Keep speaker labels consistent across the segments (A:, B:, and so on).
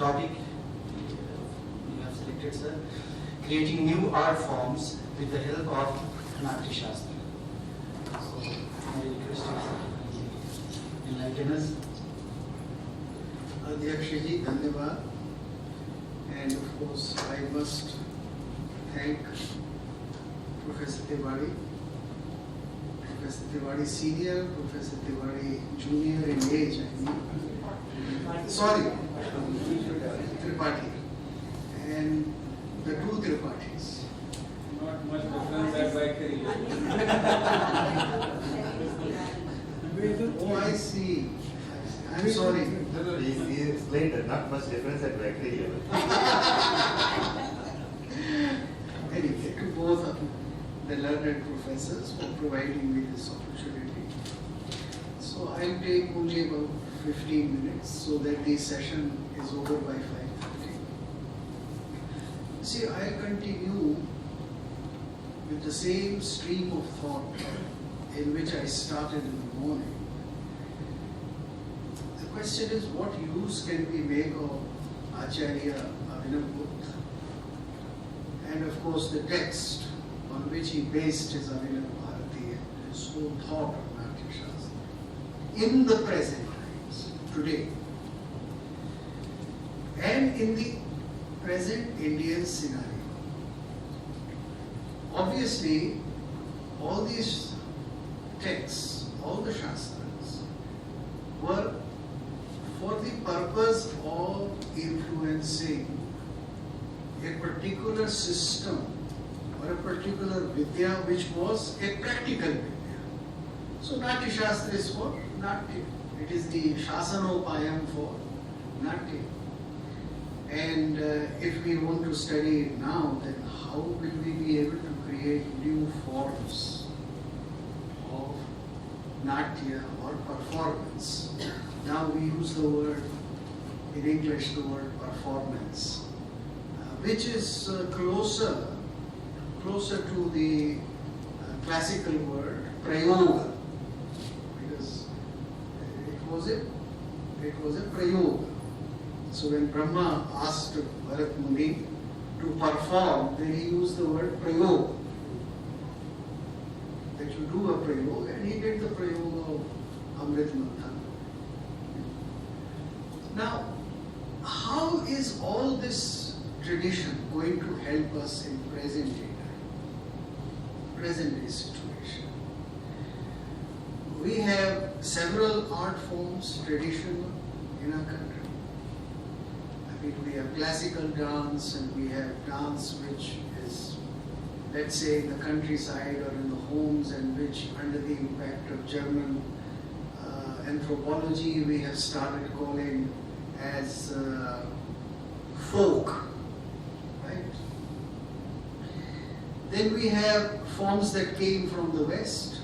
A: topic you have selected, sir. Creating new art forms with the help of Natyashastra. So, my request is enlighten us.
B: Adhyakshaji, Dhanyavad. And of course, I must thank Professor Tiwari, Professor Tiwari Senior, Professor Tiwari Junior in age, I mean. Sorry, Tripathi. And the two Tripathis.
C: Not much difference at my career.
B: Oh, I see. I'm sorry.
D: No, he explained that not much difference at factory level.
B: Anyway, to both of the learned professors for providing me this opportunity. So I'll take only about 15 minutes so that the session is over by 5:30. See, I'll continue with the same stream of thought in which I started in the morning. The question is, what use can we make of Acharya Abhinavabhuta? And of course the text on which he based his Abhinavabharati and his whole thought of Natyashastra in the present times, today, and in the present Indian scenario. Obviously, all these texts, all the Shastras, were for the purpose of influencing a particular system or a particular vidya which was a practical vidya. So Natyashastra is for Natya. It is the Shasanopayam for Natya. And if we want to study it now, then how will we be able to create new forms of Natya or performance? Now we use the word, in English, the word performance, which is closer to the classical word prayoga, because it was a prayoga. So when Brahma asked Bharat Muni to perform, then he used the word prayoga, that you do a prayoga, and he did the prayoga of Amrit Manthan. Now, how is all this tradition going to help us in present day situation? We have several art forms, traditional, in our country. I mean, we have classical dance, and we have dance which is, let's say, in the countryside or in the homes, and which, under the impact of German anthropology, we have started calling as folk, right? Then we have forms that came from the West.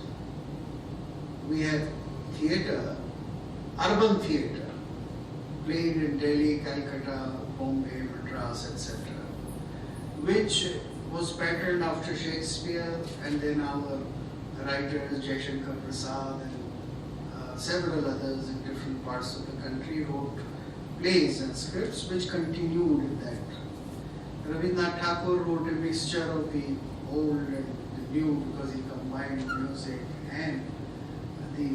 B: We have theatre, urban theatre, played in Delhi, Calcutta, Bombay, Madras, etc., which was patterned after Shakespeare, and then our writers, Jaishankar Prasad and several others in different parts of the country wrote plays and scripts which continued in that. Rabindranath Tagore wrote a mixture of the old and the new, because he combined music and the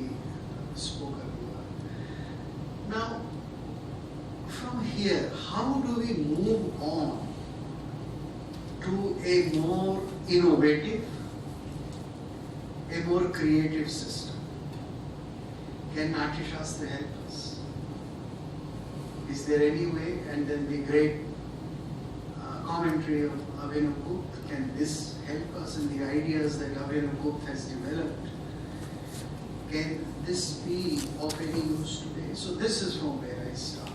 B: spoken word. Now, from here, how do we move on to a more innovative, a more creative system? Can Natyashastra help us? Is there any way? And then the great commentary of Abhinavabhuta, can this help us in the ideas that Abhinavabhuta has developed? Can this be of any use today? So this is from where I start.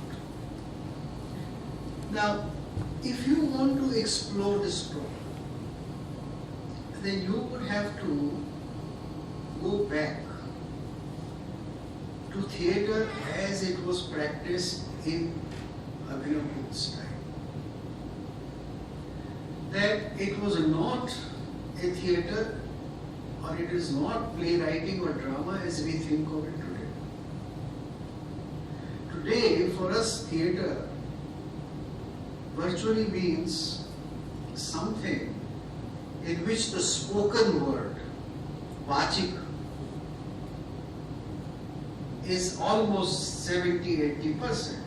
B: Now, if you want to explore this problem, then you would have to go back to theatre as it was practiced in Abhinavabhuta's time. That it was not a theatre, or it is not playwriting or drama as we think of it today. Today, for us, theatre virtually means something in which the spoken word, vachik, is almost 70-80%.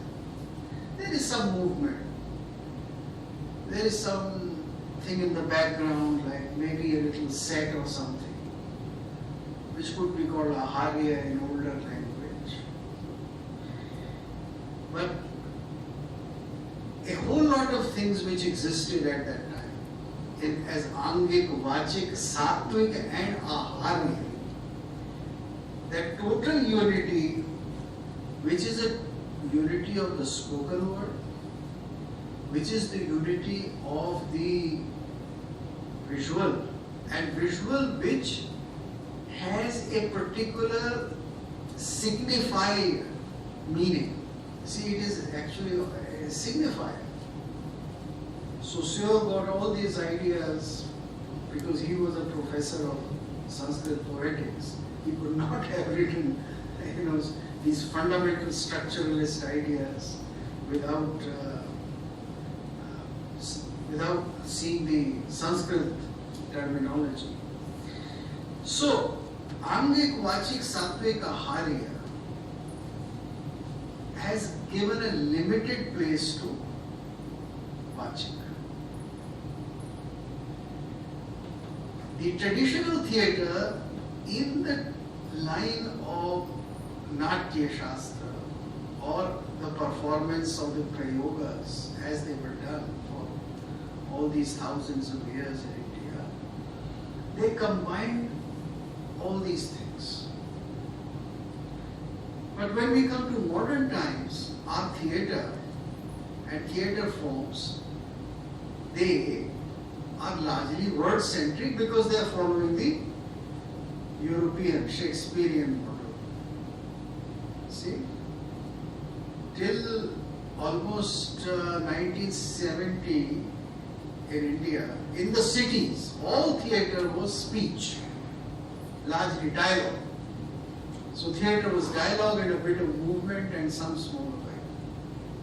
B: There is some movement. There is something in the background, like maybe a little set or something, which could be called a harya in older language. But a whole lot of things which existed at that time, as angik, vachik, sattvic and aharya, that total unity, which is a unity of the spoken word, which is the unity of the visual, and visual which has a particular signified meaning. See, it is actually a signifier. Saussure got all these ideas because he was a professor of Sanskrit poetics. He could not have written, these fundamental structuralist ideas without seeing the Sanskrit terminology. So, angik, vachik, sattvic, aharya has given a limited place to vachik. The traditional theatre, in the line of Natyashastra or the performance of the prayogas as they were done for all these thousands of years in India, they combined all these things. But when we come to modern times, our theatre and theatre forms, they are largely word-centric because they are following the European, Shakespearean model. See? Till almost 1970 in India, in the cities, all theatre was speech, largely dialogue. So theatre was dialogue and a bit of movement and some small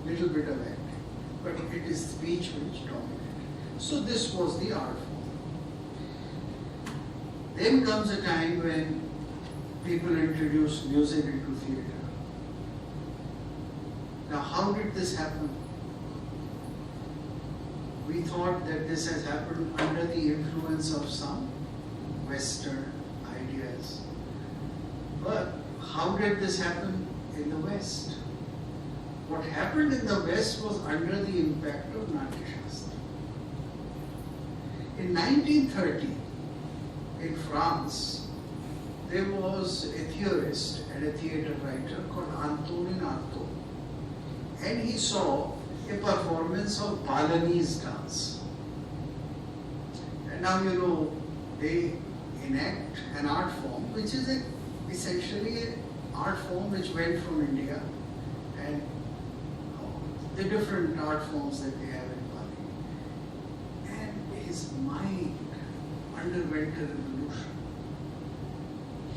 B: little bit of acting. But it is speech which dominated. So this was the art form. Then comes a time when people introduced music into theatre. Now, how did this happen? We thought that this has happened under the influence of some Western ideas. But how did this happen in the West? What happened in the West was under the impact of Natyashastra. In 1930, in France, there was a theorist and a theatre writer called Antonin Artaud. And he saw a performance of Balinese dance. And now they enact an art form which is essentially an art form which went from India and the different art forms that they have in Bali. And his mind underwent a revolution.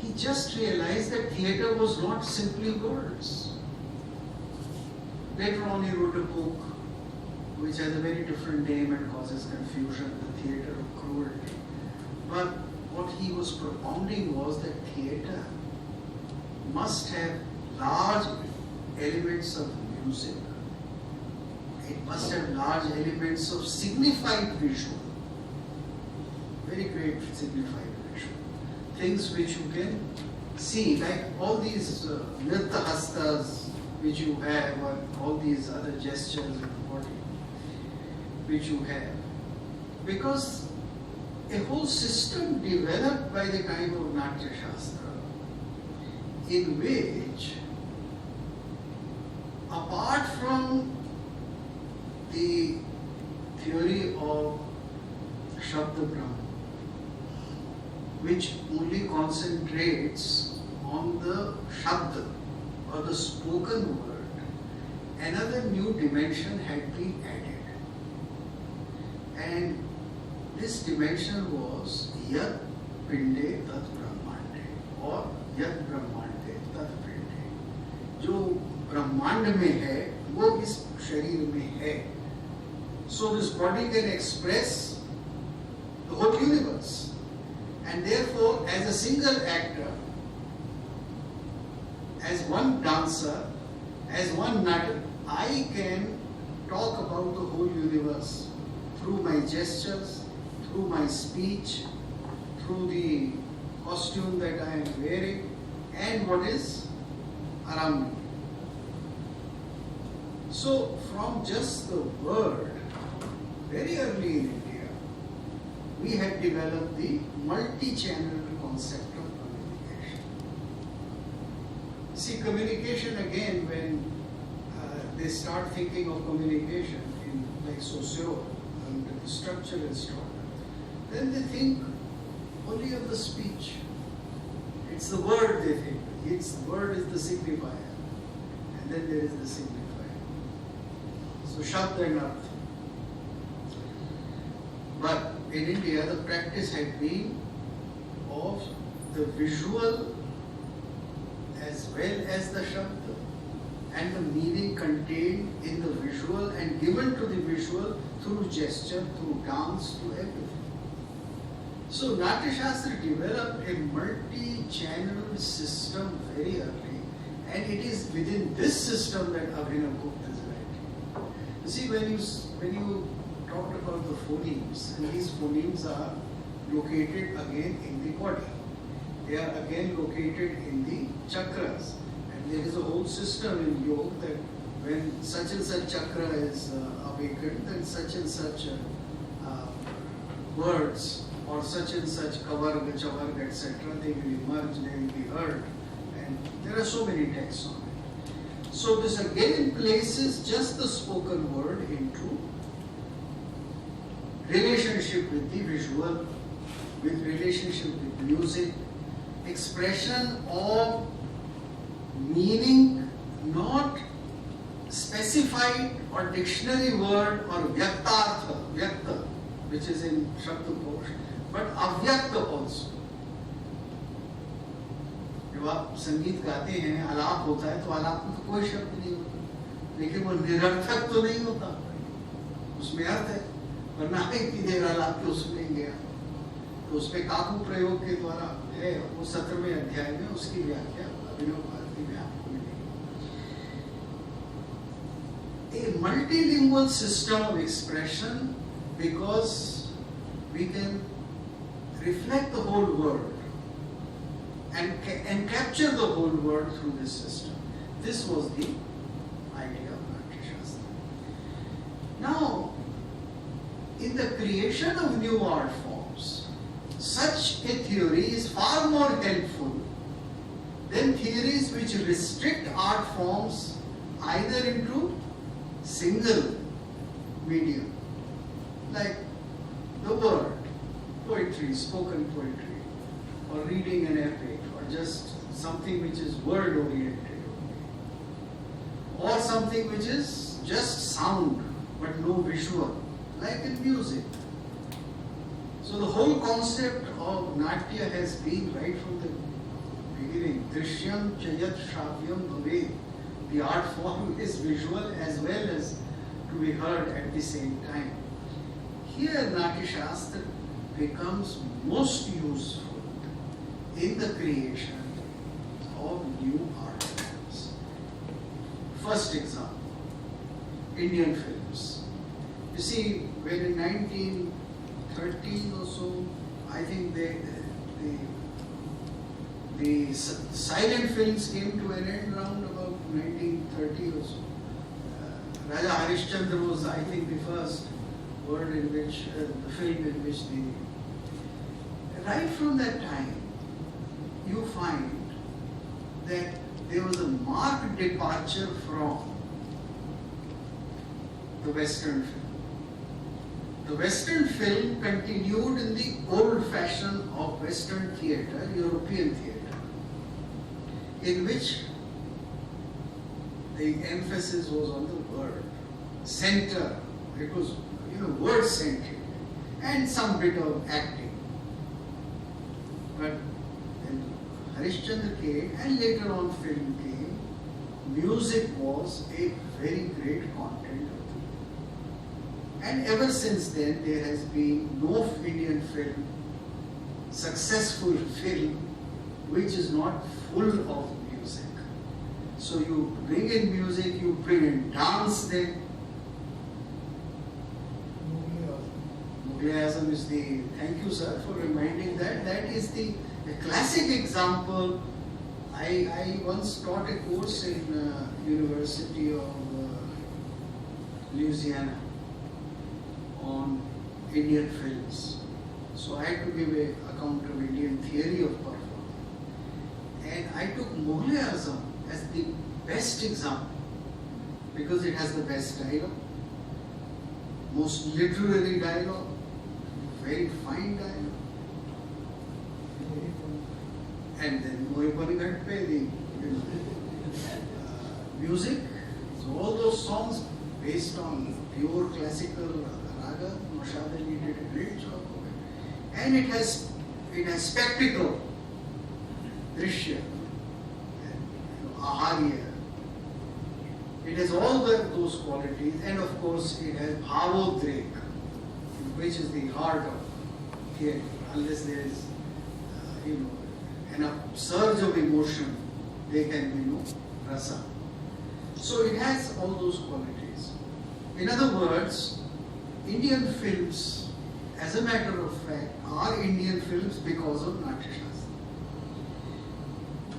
B: He just realized that theatre was not simply words. Later on he wrote a book which has a very different name and causes confusion, The Theatre of Cruelty. But what he was propounding was that theatre must have large elements of music. It must have large elements of signified visual. Very great signified visual. Things which you can see, like all these Natyashastras which you have, or all these other gestures in the body which you have. Because a whole system developed by the time of Natyashastra in which, apart from the theory of Shabda Brahma, which only concentrates on the Shabda or the spoken word, another new dimension had been added. And this dimension was Yat Pinde Tat Brahmande, or Yat Brahmande Tat Pinde. जो ब्रह्मांड में है वो इस शरीर में है. So this body can express the whole universe. And therefore, as a single actor, as one dancer, as one nut, I can talk about the whole universe through my gestures, through my speech, through the costume that I am wearing, and what is around me. So, from just the word, very early in India, we had developed the multi-channel concept of communication. See, communication again, when they start thinking of communication in like socio and structural stuff, then they think only of the speech. It's the word they think. It's the word is the signifier, and then there is the signifier. So Shabd and Arth. But in India, the practice had been of the visual as well as the Shabd, and the meaning contained in the visual and given to the visual through gesture, through dance, through everything. So Natyashastra developed a multi-channel system very early, and it is within this system that Abhinav Gupta is writing. You see, when you talked about the phonemes, and these phonemes are located again in the body. They are again located in the chakras. And there is a whole system in yoga that when such and such chakra is awakened, then such and such words or such and such kavarga, chavarga, etc., they will emerge, they will be heard. And there are so many texts on it. So this again places just the spoken word into relationship with the visual, with relationship with music, expression of meaning not specified or dictionary word or vyaktartha, vyakta, which is in Shabdakosh, but avyakta also. जब आप संगीत गाते हैं, आलाप होता है, तो आलाप में तो कोई शब्द नहीं होता, लेकिन वो निरर्थक तो नहीं होता, उसमें अर्थ है, वरना इतनी देर आलाप क्यों सुनेंगे आप? तो उसमें काकू प्रयोग के द्वारा है, वो 17वें अध्याय में उसकी व्याख्या अभिनव भारती में आपको मिलेगी। A multilingual system of expression, because we can reflect the whole world and capture the whole world through this system. This was the idea of Natyashastra. Now, in the creation of new art forms, such a theory is far more helpful than theories which restrict art forms either into single medium, like the word, poetry, spoken poetry, or reading an epic, or just something which is word oriented, or something which is just sound but no visual, like in music. So the whole concept of Natya has been right from the beginning. Drishyam chayat shravyam bhave. The art form is visual as well as to be heard at the same time. Here Natyashastra becomes most useful in the creation of new art forms. First example, Indian films. You see, when in 1913 or so, I think the silent films came to an end around about 1930 or so. Raja Harishchandra was, I think, the first word in which, the film in which right from that time, you find that there was a marked departure from the Western film. The Western film continued in the old fashion of Western theatre, European theatre, in which the emphasis was on the word, center. It was, word centric, and some bit of acting. But when Harishchandra came, and later on film came, music was a very great content of And ever since then, there has been no Indian film, successful film, which is not full of music. So you bring in music, you bring in dance there. Mughal-e-Azam is the, thank you sir for reminding that, that is the classic example. I once taught a course in University of Louisiana on Indian films. So I had to give an account of Indian theory of performance. And I took Mughal-e-Azam as the best example because it has the best dialogue, most literary dialogue, very fine dialogue. And then Mohibanigat Pe, the music, so all those songs based on pure classical raga. Noshad Ali did a great job of it. And it has spectacle, drishya, aharya. It has all those qualities, and of course it has bhavodrek, which is the heart of theatre. Unless there is, an upsurge of emotion, there can be no rasa. So it has all those qualities. In other words, Indian films, as a matter of fact, are Indian films because of Natyashastra.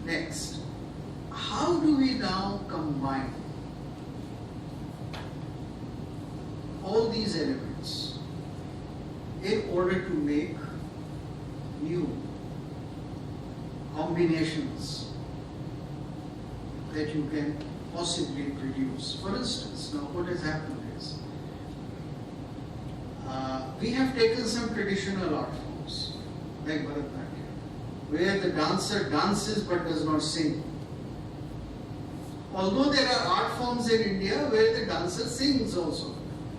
B: Next, how do we now combine all these elements in order to make new combinations that you can possibly produce? For instance, now what has happened is, we have taken some traditional art forms, like Bharatanatyam, where the dancer dances but does not sing. Although there are art forms in India where the dancer sings also,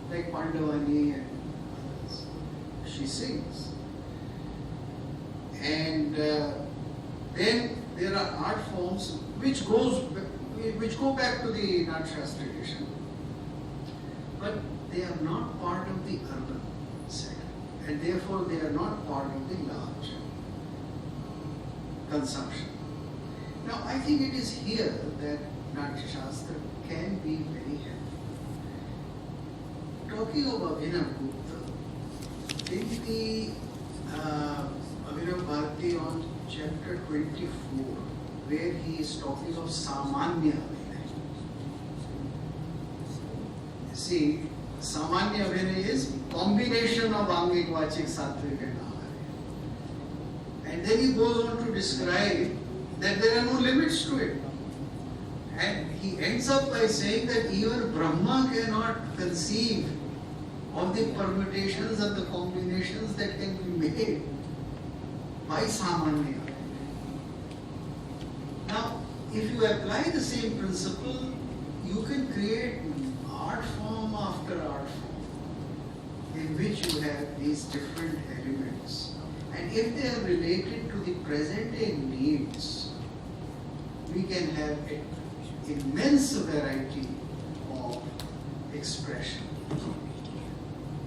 B: like Pandavani and others. She sings. And then there are art forms which go back to the Natyashastra tradition, but they are not part of the urban sector, and therefore they are not part of the large consumption. Now I think it is here that Natyashastra can be very helpful. Talking of Abhinav Gupta, in the Abhinav Bharati on chapter 24, where he is talking of Samanya Abhinay. See, Samanya Abhinay is combination of Angik, Vachik, Sattvic and Aharya. And then he goes on to describe that there are no limits to it. And he ends up by saying that even Brahma cannot conceive of the permutations and the combinations that can be made by Samanya. Now, if you apply the same principle, you can create art form after art form in which you have these different elements. And if they are related to the present day needs, we can have an immense variety of expression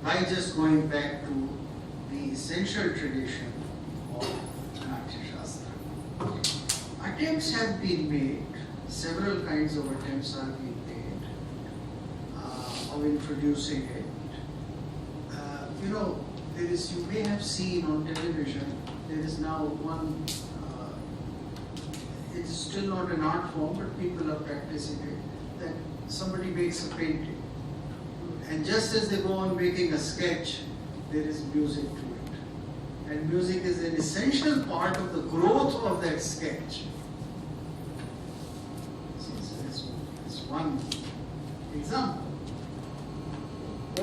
B: by just going back to the essential tradition of Natyashastra. Attempts have been made, several kinds of attempts are being made of introducing it. You may have seen on television, there is now one, it's still not an art form, but people are practicing it, that somebody makes a painting. And just as they go on making a sketch, there is music to it. And music is an essential part of the growth of that sketch. It's one example.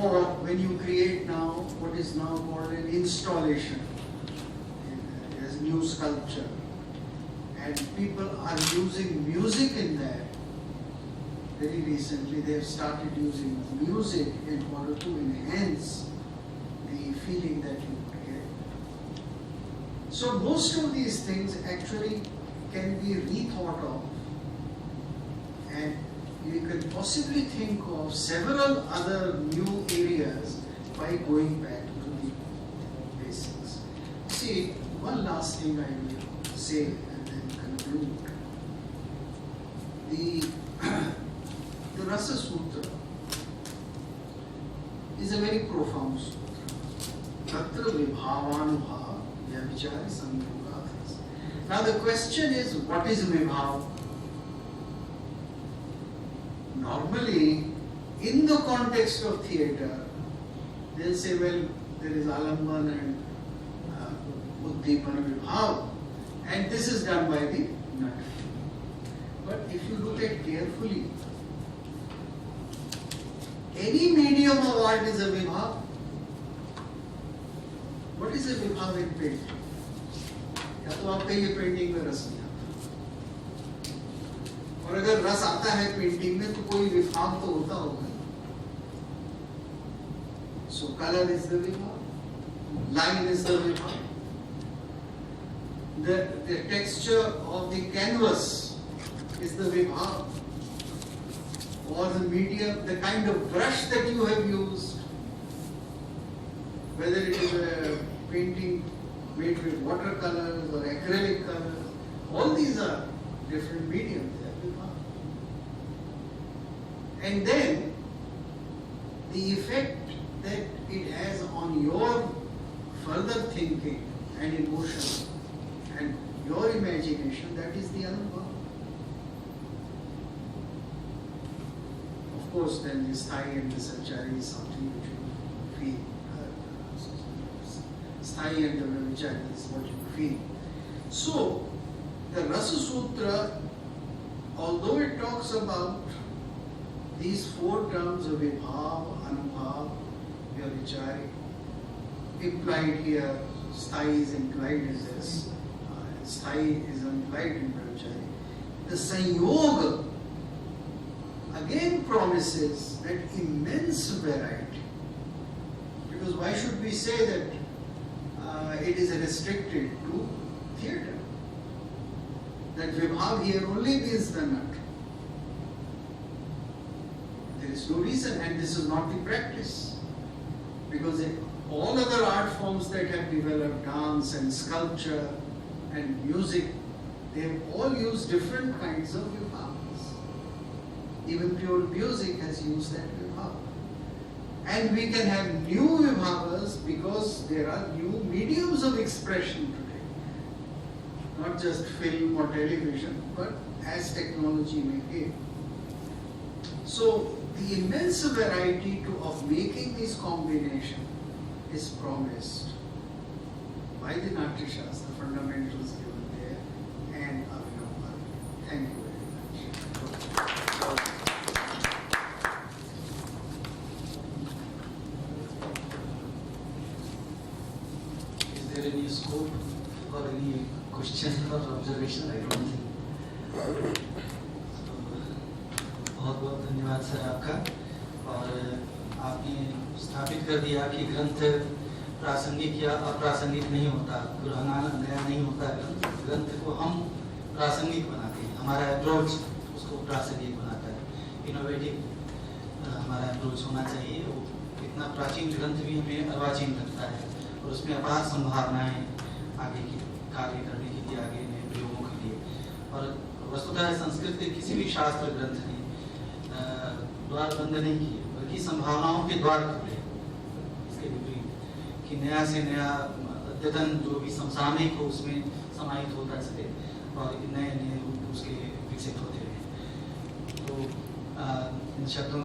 B: Or when you create now what is now called an installation, as new sculpture, and people are using music in that. Very recently they have started using music in order to enhance the feeling that you get. So most of these things actually can be rethought of, and you can possibly think of several other new areas by going back to the basics. See, one last thing I will say and then conclude. The Rasa Sutra is a very profound sutra. Tatra vibhavanubhava vyavichari samyogathas. Now the question is, what is vibhava? Normally, in the context of theatre, they'll say, well, there is alamban and uddipana vibhava, and this is done by the nut. But if you look at carefully, any medium of art is a vibhava. What is a vibhava in painting? या तो आप कहिए painting में रस नहीं आता, और अगर रस आता है पेंटिंग में तो कोई विभाव तो होता होगा. So color is the vibhava, line is the vibhava, the texture of the canvas is the vibhava, or the medium, the kind of brush that you have used, whether it is a painting made with watercolors or acrylic colors, all these are different mediums. And then the effect that it has on your further thinking and emotion and your imagination, that is the anubhava. Of course, then the sthai and the sanchari is something which you feel. Sthai and the vichari is what you feel. So, the Rasa Sutra, although it talks about these four terms of vibhava, anubhava, vichari, implied here, sthai is implied in this, sthai is implied in vichari. The sanyoga again promises that immense variety. Because why should we say that it is restricted to theatre? That vibhav here only means the nut. There is no reason, and this is not the practice. Because all other art forms that have developed, dance and sculpture and music, they have all used different kinds of vibhavas. Even pure music has used that vibhava. And we can have new vibhavas because there are new mediums of expression today. Not just film or television, but as technology may give. So the immense variety of making this combination is promised by the Natyashastra, the fundamentals given there, and Abhinav. Thank you very much.
A: Is there any scope or any question or observation? I don't think. बहुत बहुत धन्यवाद sir आपका. और आपने स्थापित कर दिया कि ग्रंथ प्रासंगिक या अप्रासंगिक नहीं होता, पुराना नया नहीं होता. ग्रंथ को हम प्रासंगिक बनाते हैं, हमारा अप्रोच उसको प्रासंगिक बनाता है. इनोवेटिव हमारा अप्रोच होना चाहिए. वो इतना प्राचीन ग्रंथ भी हमें अर्वाचीन लगता है और उसमें अपार संभावनाएं आगे की कार्य करने के लिए, आगे नए प्रयोगों के लिए. और वस्तुतः संस्कृत के किसी भी शास्त्र ग्रंथ ने द्वार बंद नहीं किए, बल्कि संभावनाओं के द्वार खुले. इसके विपरीत कि नया से नया अद्यतन जो भी समसामयिक हो उसमें समाहित होता चले और नए नए रूप उसके विकसित होते रहे. तो इन शब्दों